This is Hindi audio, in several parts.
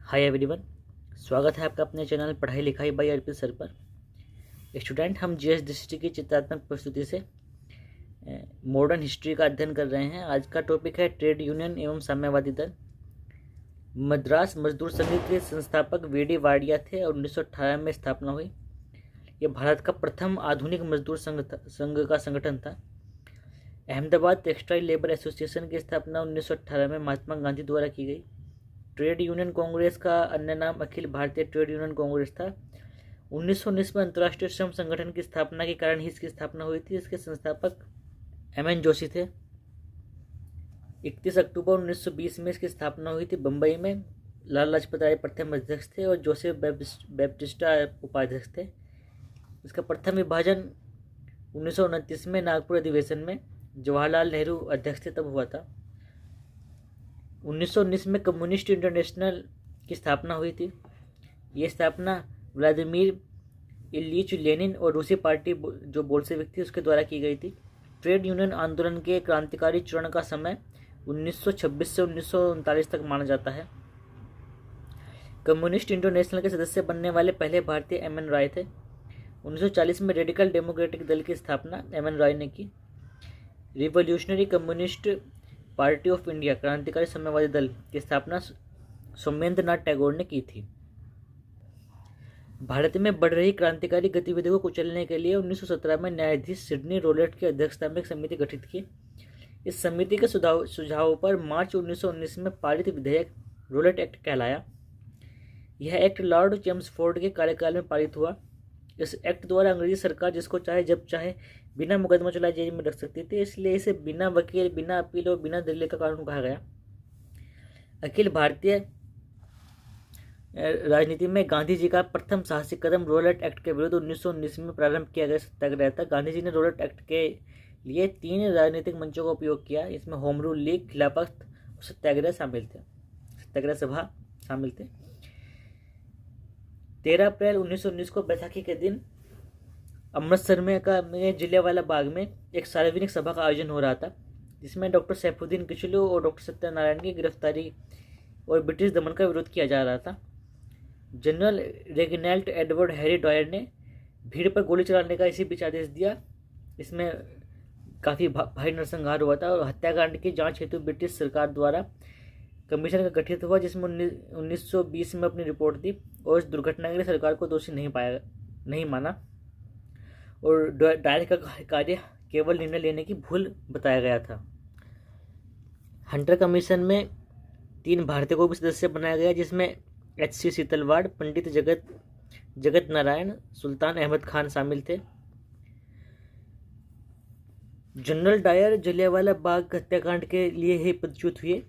हाय एवरीवन, स्वागत है आपका अपने चैनल पढ़ाई लिखाई बाई अर्पित सर पर। स्टूडेंट, हम जीएस दृष्टि की चित्रात्मक प्रस्तुति से मॉडर्न हिस्ट्री का अध्ययन कर रहे हैं। आज का टॉपिक है ट्रेड यूनियन एवं साम्यवादी दल। मद्रास मजदूर संघ के संस्थापक वीडी वाडिया थे और 1918 में स्थापना हुई। यह भारत का प्रथम आधुनिक मजदूर संघ का संगठन था। अहमदाबाद टेक्सटाइल लेबर एसोसिएशन की स्थापना 1918 में महात्मा गांधी द्वारा की गई। ट्रेड यूनियन कांग्रेस का अन्य नाम अखिल भारतीय ट्रेड यूनियन कांग्रेस था। 1919 में अंतर्राष्ट्रीय श्रम संगठन की स्थापना के कारण ही इसकी स्थापना हुई थी। इसके संस्थापक एमएन जोशी थे। 31 अक्टूबर 1920 में इसकी स्थापना हुई थी। बम्बई में लाला लाजपत राय प्रथम अध्यक्ष थे और जोसेफ बैप्टिस्टा उपाध्यक्ष थे। इसका प्रथम विभाजन 1929 में नागपुर अधिवेशन में जवाहरलाल नेहरू अध्यक्ष थे तब हुआ था। 1919 में कम्युनिस्ट इंटरनेशनल की स्थापना हुई थी। ये स्थापना व्लादिमीर इलीच लेनिन और रूसी पार्टी जो बोल्शेविक थी उसके द्वारा की गई थी। ट्रेड यूनियन आंदोलन के क्रांतिकारी चरण का समय 1926 से 1939 तक माना जाता है। कम्युनिस्ट इंटरनेशनल के सदस्य बनने वाले पहले भारतीय एमएन रॉय थे। 1940 में रेडिकल डेमोक्रेटिक दल की स्थापना एमएन रॉय ने की। Revolutionary communist party of India क्रांतिकारी साम्यवादी दल की स्थापना सोमेंद्र नाथ टैगोर ने की थी। भारत में बढ़ रही क्रांतिकारी गतिविधियों को कुचलने के लिए 1917 में न्यायाधीश सिडनी रोलेट की अध्यक्षता में एक समिति गठित की। इस समिति के सुझावों पर मार्च 1919 में पारित विधेयक रोलेट एक्ट कहलाया। यह एक्ट लॉर्ड चेम्सफोर्ड के कार्यकाल में पारित हुआ। इस एक्ट द्वारा अंग्रेजी सरकार जिसको चाहे जब चाहे बिना मुकदमा चलाए जेल में रख सकती थी, इसलिए इसे बिना वकील, बिना अपील और बिना दलील का कानून कहा गया। अखिल भारतीय राजनीति में गांधी जी का प्रथम साहसिक कदम रोलेट एक्ट के विरुद्ध 1919 में प्रारंभ किया गया सत्याग्रह था। गांधी जी ने रोलेट एक्ट के लिए 3 राजनीतिक मंचों का उपयोग किया। इसमें होम रूल लीग, खिलाफत और सत्याग्रह सभा शामिल थे। 13 अप्रैल 1919 को बैसाखी के दिन अमृतसर में जलियांवाला बाग में एक सार्वजनिक सभा का आयोजन हो रहा था, जिसमें डॉक्टर सैफुद्दीन किचलू और डॉक्टर सत्यनारायण की गिरफ्तारी और ब्रिटिश दमन का विरोध किया जा रहा था। जनरल रेगिनाल्ड एडवर्ड हैरी डॉयर ने भीड़ पर गोली चलाने का इसी बीच आदेश दिया। इसमें काफ़ी भारी नरसंहार हुआ था और हत्याकांड की जांच हेतु ब्रिटिश सरकार द्वारा कमीशन का गठित हुआ, जिसमें 1920 में अपनी रिपोर्ट दी और इस दुर्घटना के लिए सरकार को दोषी नहीं माना और डायर का कार्य केवल निर्णय लेने की भूल बताया गया था। हंटर कमीशन में 3 भारतीयों को भी सदस्य बनाया गया, जिसमें एच.सी. सीतलवाड़, पंडित जगत नारायण, सुल्तान अहमद खान शामिल थे। जनरल डायर जलियांवाला बाग हत्याकांड के लिए ही पदच्युत हुए।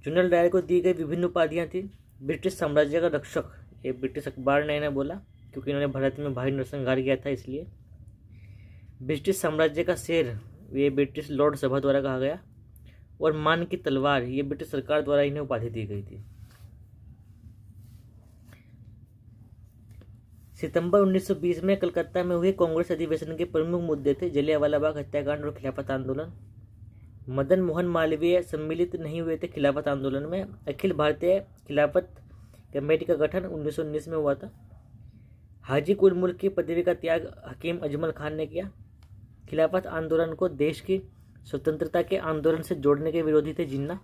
जनरल डायर को दी गई विभिन्न उपाधियां थी। ब्रिटिश साम्राज्य का रक्षक, ये ब्रिटिश अखबार ने इन्हें बोला क्योंकि इन्होंने भारत में भारी नरसंहार किया था, इसलिए। ब्रिटिश साम्राज्य का शेर, ये ब्रिटिश लॉर्ड सभा द्वारा कहा गया। और मान की तलवार, ये ब्रिटिश सरकार द्वारा इन्हें उपाधि दी गई थी। सितंबर 1920 में कलकत्ता में हुए कांग्रेस अधिवेशन के प्रमुख मुद्दे थे जलियांवाला बाग हत्याकांड और खिलाफत आंदोलन। मदन मोहन मालवीय सम्मिलित नहीं हुए थे खिलाफत आंदोलन में। अखिल भारतीय खिलाफत कमेटी का गठन 1919 में हुआ था। हाजी कुल मुल्क की पदवी का त्याग हकीम अजमल खान ने किया। खिलाफत आंदोलन को देश की स्वतंत्रता के आंदोलन से जोड़ने के विरोधी थे जिन्ना।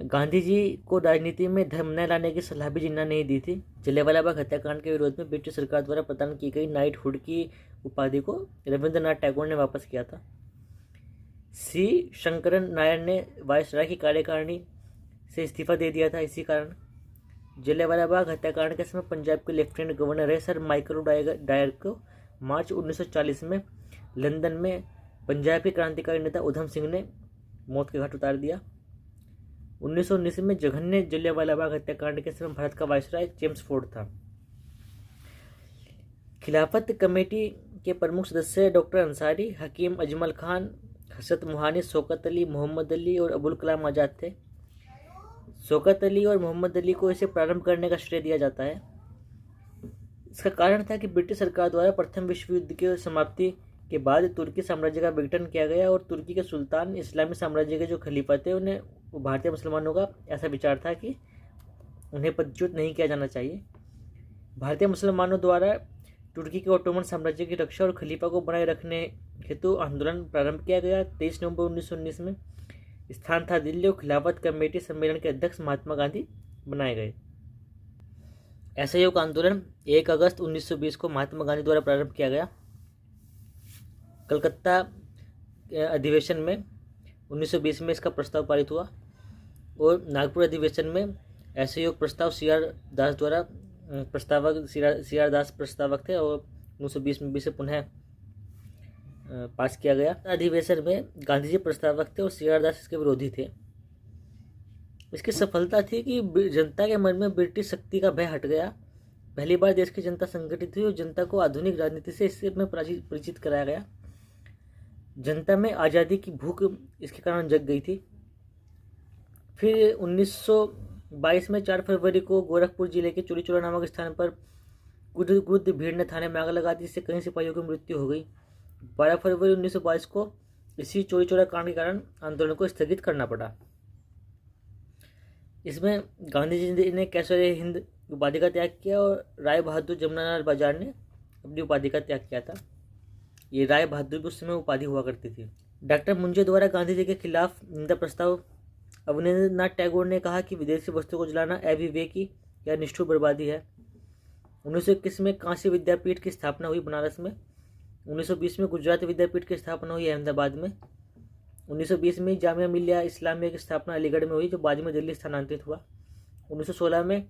गांधी जी को राजनीति में धर्म न लाने की सलाह भी जिन्ना ने दी थी। जलियांवाला बाग हत्याकांड के विरोध में ब्रिटिश सरकार द्वारा प्रदान की गई नाइटहुड की उपाधि को रविंद्रनाथ टैगोर ने वापस किया था। सी शंकरन नायर ने वायसराय की कार्यकारिणी से इस्तीफा दे दिया था। इसी कारण जलियांवाला बाग हत्याकांड के समय पंजाब के लेफ्टिनेंट गवर्नर रहे सर माइकल डायर को मार्च 1940 में लंदन में पंजाब के क्रांतिकारी नेता उधम सिंह ने मौत के घाट उतार दिया। 1919 में जघन्य जलियांवाला बाग हत्याकांड के समय भारत का वायसराय चेम्सफोर्ड था। खिलाफत कमेटी के प्रमुख सदस्य डॉक्टर अंसारी, हकीम अजमल खान, हसरत मोहानी, शौकत अली, मोहम्मद अली और अबुल कलाम आज़ाद थे। शौकत अली और मोहम्मद अली को इसे प्रारंभ करने का श्रेय दिया जाता है। इसका कारण था कि ब्रिटिश सरकार द्वारा प्रथम विश्व युद्ध की समाप्ति के बाद तुर्की साम्राज्य का विघटन किया गया और तुर्की के सुल्तान इस्लामी साम्राज्य के जो खलीफा थे उन्हें भारतीय मुसलमानों का ऐसा विचार था कि उन्हें पदच्युत नहीं किया जाना चाहिए। भारतीय मुसलमानों द्वारा तुर्की के ओटोमन साम्राज्य की रक्षा और खलीफा को बनाए रखने हेतु आंदोलन प्रारंभ किया गया। 23 नवंबर 1919 में स्थान था दिल्ली और खिलाफत कमेटी सम्मेलन के अध्यक्ष महात्मा गांधी बनाए गए। असहयोग आंदोलन 1 अगस्त 1920 को महात्मा गांधी द्वारा प्रारंभ किया गया। कलकत्ता अधिवेशन में 1920 में इसका प्रस्ताव पारित हुआ और नागपुर अधिवेशन में असहयोग प्रस्ताव सी.आर. दास द्वारा प्रस्तावक सी.आर. दास प्रस्तावक थे और 1920 में भी इसे पुनः पास किया गया। अधिवेशन में गांधी जी प्रस्तावक थे और सी.आर. दास इसके विरोधी थे। इसकी सफलता थी कि जनता के मन में ब्रिटिश शक्ति का भय हट गया। पहली बार देश की जनता संगठित हुई और जनता को आधुनिक राजनीति से इससे में परिचित कराया गया। जनता में आज़ादी की भूख इसके कारण जग गई थी। फिर 1922 में 4 फरवरी को गोरखपुर जिले के चोरीचोरा नामक स्थान पर क्रुद्ध भीड़ ने थाने में आग लगा दी, जिससे कई सिपाहियों की मृत्यु हो गई। 12 फरवरी 1922 को इसी चोरीचोरा कांड के कारण आंदोलन को स्थगित करना पड़ा। इसमें गांधी जी ने कैसर हिंद उपाधि का त्याग किया और राय बहादुर जमुनालाल बाजार ने अपनी उपाधि का त्याग किया था। ये राय बहादुर भी उस समय उपाधि हुआ करती थी। डॉक्टर मुंजे द्वारा गांधी जी के खिलाफ निंदा प्रस्ताव। अवनींद्रनाथ टैगोर ने कहा कि विदेशी वस्तु को जलाना अविवेकी या निष्ठुर बर्बादी है। 1921 में काशी विद्यापीठ की स्थापना हुई बनारस में। 1920 में गुजरात विद्यापीठ की स्थापना हुई अहमदाबाद में। 1920 में जामिया मिलिया इस्लामिया की स्थापना अलीगढ़ में हुई, जो बाद में दिल्ली स्थानांतरित हुआ। 1916 में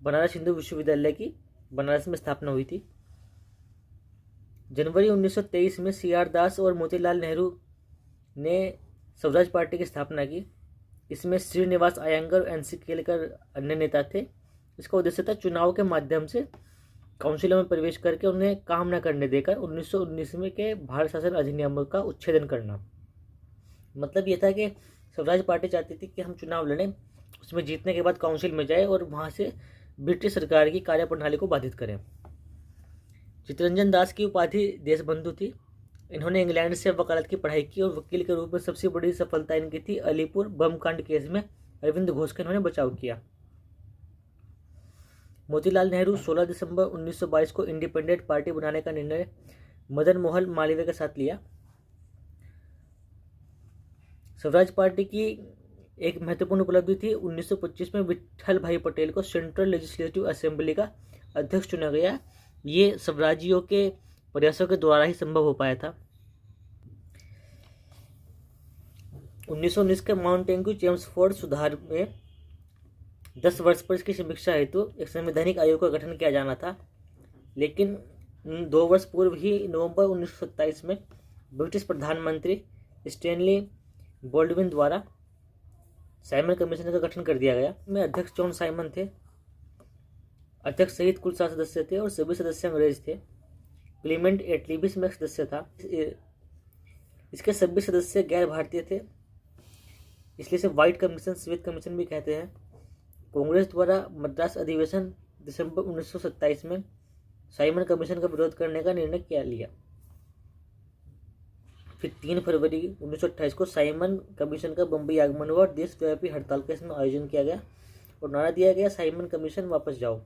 बनारस हिंदू विश्वविद्यालय की बनारस में स्थापना हुई थी। जनवरी 1923 में सी.आर. दास और मोतीलाल नेहरू ने स्वराज पार्टी की स्थापना की। इसमें श्रीनिवास अयंगर और एन.सी. केलकर अन्य नेता थे। इसका उद्देश्य था चुनाव के माध्यम से काउंसिलों में प्रवेश करके उन्हें काम न करने देकर 1919 में के भारत शासन अधिनियमों का उच्छेदन करना। मतलब ये था कि स्वराज पार्टी चाहती थी कि हम चुनाव लड़ें, उसमें जीतने के बाद काउंसिल में जाए और वहाँ से ब्रिटिश सरकार की कार्यप्रणाली को बाधित करें। चित्तरंजन दास की उपाधि देशबंधु थी। इन्होंने इंग्लैंड से वकालत की पढ़ाई की और वकील के रूप में सबसे बड़ी सफलता इनकी थी अलीपुर बम कांड केस में अरविंद घोष का इन्होंने बचाव किया। मोतीलाल नेहरू 16 दिसंबर 1922 को इंडिपेंडेंट पार्टी बनाने का निर्णय मदन मोहन मालवीय के साथ लिया। स्वराज पार्टी की एक महत्वपूर्ण उपलब्धि थी 1925 में विट्ठल भाई पटेल को सेंट्रल लेजिस्लेटिव असेंबली का अध्यक्ष चुना गया। ये स्वराजियों के प्रयासों के द्वारा ही संभव हो पाया था। 1919 के माउंटेन्यू चेम्सफोर्ड सुधार में 10 वर्ष पर इसकी समीक्षा हेतु एक संवैधानिक आयोग का गठन किया जाना था, लेकिन 2 वर्ष पूर्व ही नवंबर 1927 में ब्रिटिश प्रधानमंत्री स्टैनली बोल्डविन द्वारा साइमन कमीशन का गठन कर दिया गया। में अध्यक्ष जॉन साइमन थे। अध्यक्ष सहित कुल 7 सदस्य थे और सभी सदस्य अंग्रेज थे। क्लीमेंट एटली भी इसमें सदस्य था। इसके सभी सदस्य गैर भारतीय थे, इसलिए इसे व्हाइट कमीशन श्वेत कमीशन भी कहते हैं। कांग्रेस द्वारा मद्रास अधिवेशन दिसंबर 1927 में साइमन कमीशन का विरोध करने का निर्णय किया लिया। फिर 3 फरवरी 1928 को साइमन कमीशन का बम्बई आगमन हुआ और देशव्यापी हड़ताल का इसमें आयोजन किया गया और नारा दिया गया साइमन कमीशन वापस जाओ।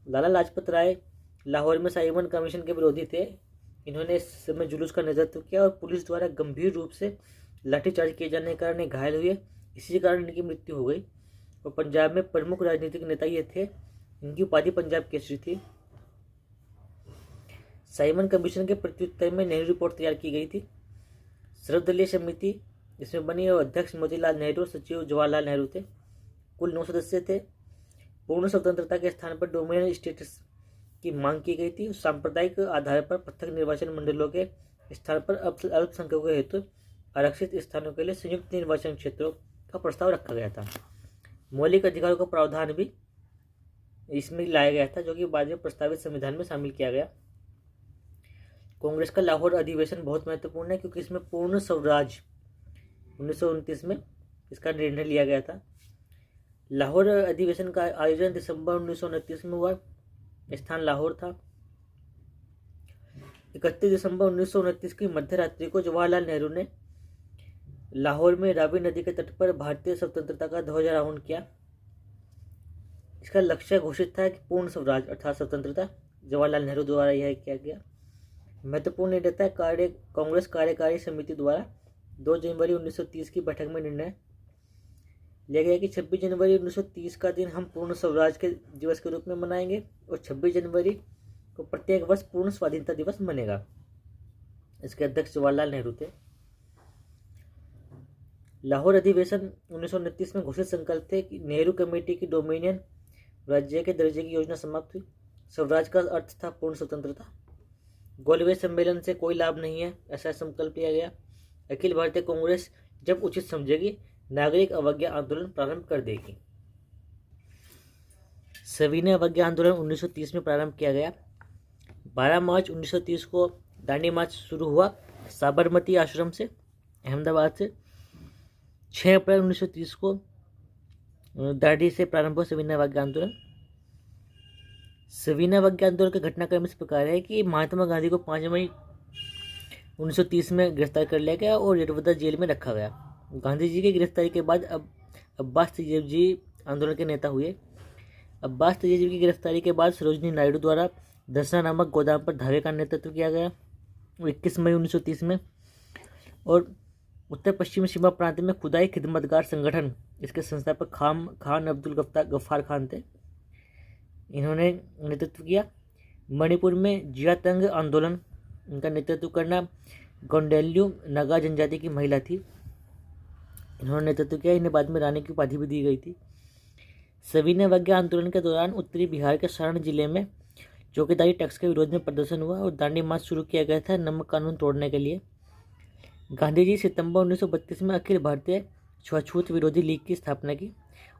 लाला लाजपत राय लाहौर में साइमन कमीशन के विरोधी थे। इन्होंने इस समय जुलूस का नेतृत्व किया और पुलिस द्वारा गंभीर रूप से लाठीचार्ज किए जाने के कारण घायल हुए। इसी कारण इनकी मृत्यु हो गई। और पंजाब में प्रमुख राजनीतिक नेता ये थे। इनकी उपाधि पंजाब केसरी थी। साइमन कमीशन के प्रत्युत्तर में नेहरू रिपोर्ट तैयार की गई थी। सर्वदलीय समिति इसमें बनी और अध्यक्ष मोतीलाल नेहरू, सचिव जवाहरलाल नेहरू थे। कुल 9 सदस्य थे। पूर्ण स्वतंत्रता के स्थान पर डोमिनियन स्टेटस की मांग की गई थी। सांप्रदायिक आधार पर पृथक निर्वाचन मंडलों के स्थान पर अल्पसंख्यकों के हेतु आरक्षित स्थानों के लिए संयुक्त निर्वाचन क्षेत्रों का प्रस्ताव रखा गया था। मौलिक अधिकारों का प्रावधान भी इसमें लाया गया था, जो कि बाद में प्रस्तावित संविधान में शामिल किया गया। कांग्रेस का लाहौर अधिवेशन बहुत महत्वपूर्ण है, क्योंकि इसमें पूर्ण स्वराज 1929 में इसका निर्णय लिया गया था। लाहौर अधिवेशन का आयोजन दिसंबर 1929 में हुआ। स्थान लाहौर था। 31 दिसंबर 1929 की मध्य रात्रि को जवाहरलाल नेहरू ने लाहौर में रावी नदी के तट पर भारतीय स्वतंत्रता का ध्वजारोहण किया। इसका लक्ष्य घोषित था कि पूर्ण स्वराज अर्थात स्वतंत्रता। जवाहरलाल नेहरू द्वारा यह किया गया। महत्वपूर्ण निर्णय था कांग्रेस कार्यकारी समिति द्वारा 2 जनवरी 1930 की बैठक में निर्णय लिया गया कि 26 जनवरी 1930 का दिन हम पूर्ण स्वराज के दिवस के रूप में मनाएंगे और 26 जनवरी को प्रत्येक वर्ष पूर्ण स्वाधीनता दिवस मनेगा। इसके अध्यक्ष जवाहरलाल नेहरू थे। लाहौर अधिवेशन 1929 में घोषित संकल्प थे कि नेहरू कमेटी की डोमिनियन राज्य के दर्जे की योजना समाप्त हुई। स्वराज का अर्थ था पूर्ण स्वतंत्रता। गोलवेज सम्मेलन से कोई लाभ नहीं है, ऐसा संकल्प लिया गया। अखिल भारतीय कांग्रेस जब उचित समझेगी नागरिक अवज्ञा आंदोलन प्रारंभ कर देगी। सविनय अवज्ञा आंदोलन 1930 में प्रारंभ किया गया। 12 मार्च 1930 को दांडी मार्च शुरू हुआ साबरमती आश्रम से, अहमदाबाद से। 6 अप्रैल 1930 को दांडी से प्रारंभ हुआ सविनय अवज्ञा आंदोलन। सविनय अवज्ञा आंदोलन का घटनाक्रम इस प्रकार है कि महात्मा गांधी को 5 मई 1930 में गिरफ्तार कर लिया गया और यटवदा जेल में रखा गया। गांधी जी की गिरफ्तारी के बाद अब्बास तैयबजी आंदोलन के नेता हुए। अब्बास तैयबजी की गिरफ्तारी के बाद सरोजिनी नायडू द्वारा दसना नामक गोदाम पर धावे का नेतृत्व किया गया 21 मई 1930 में। और उत्तर पश्चिमी सीमा प्रांत में खुदाई खिदमतगार संगठन, इसके संस्थापक खान अब्दुल गफ्फार खान थे, इन्होंने नेतृत्व किया। मणिपुर में जियातंग आंदोलन, इनका नेतृत्व करना गोंडेल्यू नागा जनजाति की महिला थी, इन्होंने नेतृत्व किया। इन्हें बाद में रानी की उपाधि भी दी गई थी। सविनय अवज्ञा आंदोलन के दौरान उत्तरी बिहार के सारण जिले में चौकीदारी टैक्स के विरोध में प्रदर्शन हुआ और दांडी मार्च शुरू किया गया था नमक कानून तोड़ने के लिए। गांधी जी सितंबर 1932 में अखिल भारतीय छुआछूत विरोधी लीग की स्थापना की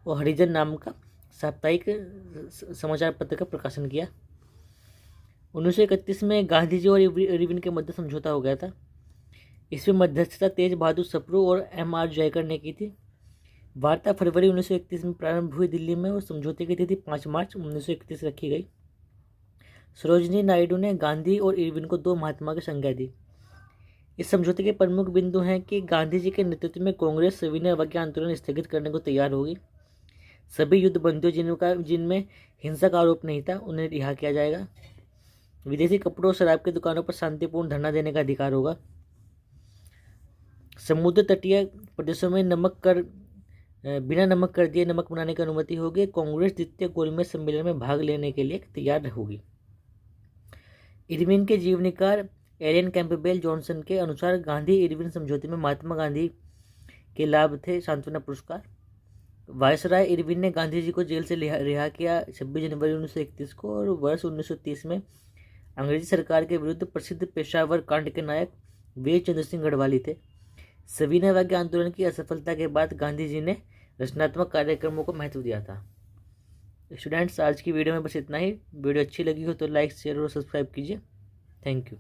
और हरिजन नाम का साप्ताहिक समाचार पत्र का प्रकाशन किया। 1931 में गांधी जी और इरविन के मध्य समझौता हो गया था। इसमें मध्यस्थता तेज बहादुर सप्रू और M.R. जयकर ने की थी। वार्ता फरवरी 1931 में प्रारंभ हुई दिल्ली में और समझौते की तिथि 5 मार्च 1931 रखी गई। सरोजिनी नायडू ने गांधी और इरविन को 2 महात्मा की संज्ञा दी। इस समझौते के प्रमुख बिंदु हैं कि गांधी जी के नेतृत्व में कांग्रेस सविनय अवज्ञा आंदोलन स्थगित करने को तैयार होगी। सभी युद्धबंदियों जिनमें हिंसा का आरोप नहीं था उन्हें रिहा किया जाएगा। विदेशी कपड़ों और शराब की दुकानों पर शांतिपूर्ण धरना देने का अधिकार होगा। समुद्र तटीय प्रदेशों में बिना नमक कर दिए नमक बनाने की अनुमति होगी। कांग्रेस द्वितीय गोलमेज सम्मेलन में भाग लेने के लिए तैयार होगी। इरविन के जीवनीकार एलियन कैंपबेल जॉनसन के अनुसार गांधी इरविन समझौते में महात्मा गांधी के लाभ थे सांत्वना पुरस्कार। वायसराय इरविन ने गांधी जी को जेल से रिहा किया 26 जनवरी 1931 को और वर्ष 1930 में अंग्रेजी सरकार के विरुद्ध प्रसिद्ध पेशावर कांड के नायक वीर चंद्र सिंह गढ़वाली थे। सविनय अवज्ञा आंदोलन की असफलता के बाद गांधी जी ने रचनात्मक कार्यक्रमों को महत्व दिया था। स्टूडेंट्स, आज की वीडियो में बस इतना ही। वीडियो अच्छी लगी हो तो लाइक, शेयर और सब्सक्राइब कीजिए। Thank you.